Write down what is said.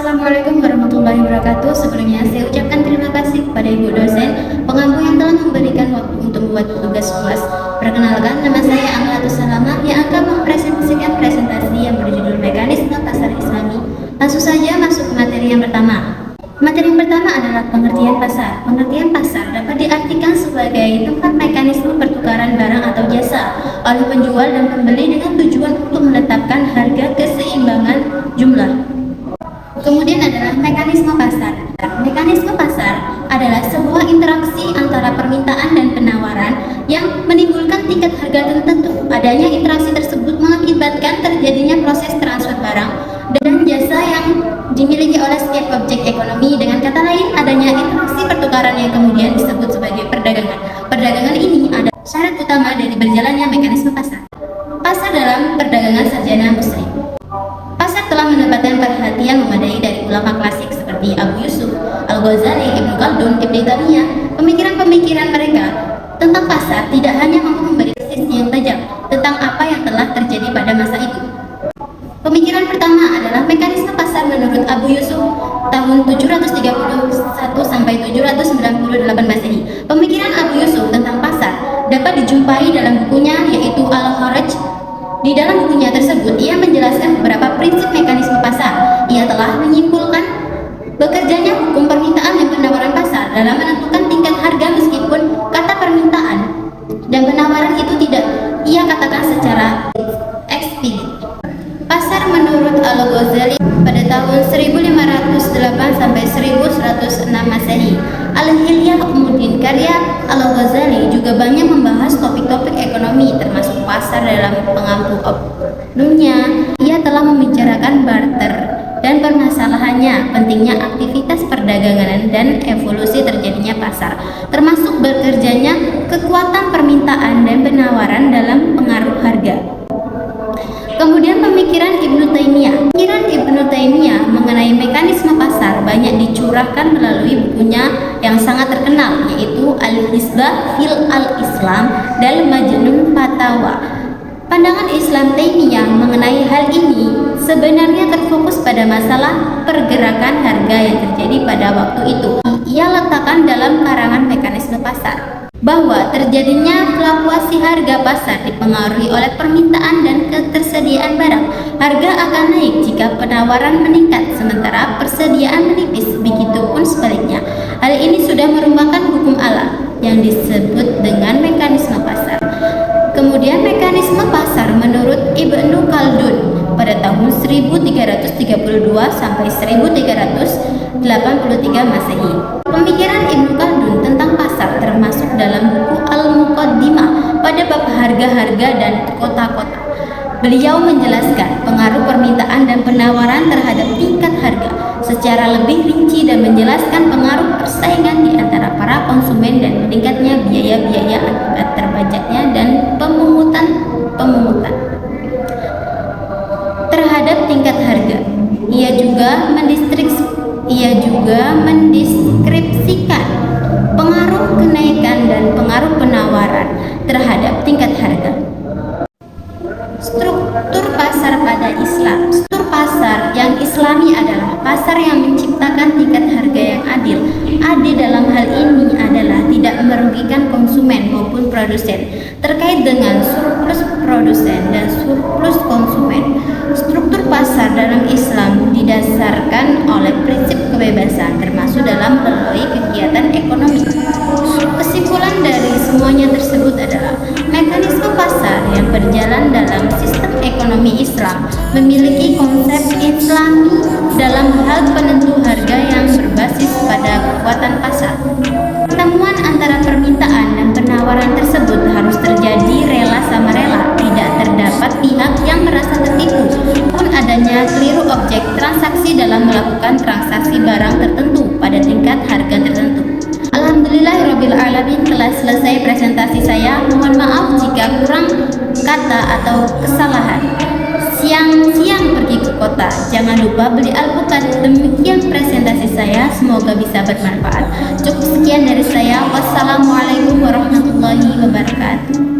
Assalamualaikum warahmatullahi wabarakatuh. Sebelumnya saya ucapkan terima kasih kepada Ibu dosen pengampu yang telah memberikan waktu untuk membuat tugas UAS. Perkenalkan, nama saya Amalatus Salama yang akan mempresentasikan presentasi yang berjudul Mekanisme Pasar Islami. Langsung saja masuk ke materi yang pertama. Materi yang pertama adalah pengertian pasar. Pengertian pasar dapat diartikan sebagai tempat mekanisme pertukaran barang atau jasa oleh penjual dan pembeli dengan tujuan untuk menetapkan harga keseimbangan jumlah. Kemudian adalah mekanisme pasar. Mekanisme pasar adalah sebuah interaksi antara permintaan dan penawaran yang menimbulkan tingkat harga tertentu. Adanya interaksi tersebut mengakibatkan terjadinya proses transfer barang dan jasa yang dimiliki oleh setiap objek ekonomi. Dengan kata lain, adanya interaksi pertukaran yang kemudian disebut sebagai perdagangan. Perdagangan ini adalah syarat utama dari berjalannya mekanisme pasar. Pasar dalam perdagangan sarjana muslim. Pasar telah mendapatkan perhatian memadai dari ulama klasik seperti Abu Yusuf, Al-Ghazali, Ibnu Khaldun, Ibnu Taimiyah. Pemikiran-pemikiran mereka tentang pasar tidak hanya mampu memberi sisi yang tajam tentang apa yang telah terjadi pada masa itu. Pemikiran pertama adalah mekanisme pasar menurut Abu Yusuf tahun 731 sampai 798 Masehi. Pemikiran Abu Yusuf tentang pasar dapat dijumpai dalam bukunya yaitu Al-Kharaj. Di dalam bukunya tersebut, ia menjelaskan beberapa prinsip mekanisme pasar. Ia telah menyimpulkan bekerjanya hukum permintaan dan penawaran pasar dalam menentukan tingkat harga meskipun kata permintaan dan penawaran itu tidak ia katakan secara eksplisit. Pasar menurut Al-Ghazali pada tahun 1508 sampai 1106 Masehi. Al-Hilyah Umuddin karya Al-Ghazali juga banyak membahas topik-topik ekonomi termasuk pasar dalam pengampu oknumnya. Ia telah membicarakan barter dan permasalahannya, pentingnya aktivitas perdagangan dan evolusi terjadinya pasar, termasuk bekerjanya kekuatan permintaan dan penawaran dalam pengaruh harga. Kemudian pemikiran Ibnu Taimiyah. Pemikiran Ibnu Taimiyah mengenai mekanisme pasar banyak dicurahkan melalui bukunya yang sangat terkenal yaitu Al-Hisbah fil Al-Islam dan Majnun Fatawa. Pandangan Islam Taimiyah mengenai hal ini sebenarnya terfokus pada masalah pergerakan harga yang terjadi pada waktu itu. Ia letakkan dalam karangan mekanisme pasar bahwa terjadinya fluktuasi harga pasar dipengaruhi oleh permintaan dan ketersediaan barang. Harga akan naik jika penawaran meningkat sementara persediaan menipis, begitupun sebaliknya. Hal ini sudah merupakan hukum alam yang disebut dengan mekanisme pasar. Kemudian mekanisme pasar menurut Ibnu Khaldun pada tahun 1332 sampai 1383 Masehi. Pemikiran Ibnu Khaldun tentang pasar termasuk dalam buku Al-Muqaddimah pada bab harga-harga dan kota-kota. Beliau menjelaskan pengaruh permintaan dan penawaran terhadap tingkat harga secara lebih rinci dan menjelaskan pengaruh persaingan di antara para konsumen dan meningkatnya biaya-biaya akibat terbajaknya dan pemungutan terhadap tingkat harga. Ia juga mendeskripsikan pengaruh kenaikan dan pengaruh penawaran terhadap tingkat harga. Struktur pasar pada Islam. Struktur pasar yang Islami adalah pasar yang menciptakan tingkat harga yang adil. Adil dalam hal ini adalah tidak merugikan konsumen maupun produsen. Terkait dengan surplus produsen dan surplus konsumen, struktur pasar dalam Islam didasarkan oleh prinsip kebebasan termasuk dalam melalui kegiatan ekonomi. Kesimpulan dari semuanya tersebut adalah mekanisme pasar yang berjalan dalam sistem ekonomi Islam memiliki konsep Islami dalam hal penentu harga yang berbasis pada kekuatan pasar. Pertemuan antara permintaan dan penawaran tersebut harus terjadi rela sama rela, tidak terdapat pihak yang merasa tertipu pun adanya keliru objek transaksi dalam melakukan transaksi barang tertentu pada tingkat harga tertentu. Alhamdulillahirrabbilalamin, telah selesai presentasi saya. Mohon maaf jika kurang kata atau kesalahan. Siang-siang pergi ke kota, jangan lupa beli alpukat. Demikian presentasi saya, semoga bisa bermanfaat. Cukup sekian dari saya. Wassalamualaikum warahmatullahi wabarakatuh.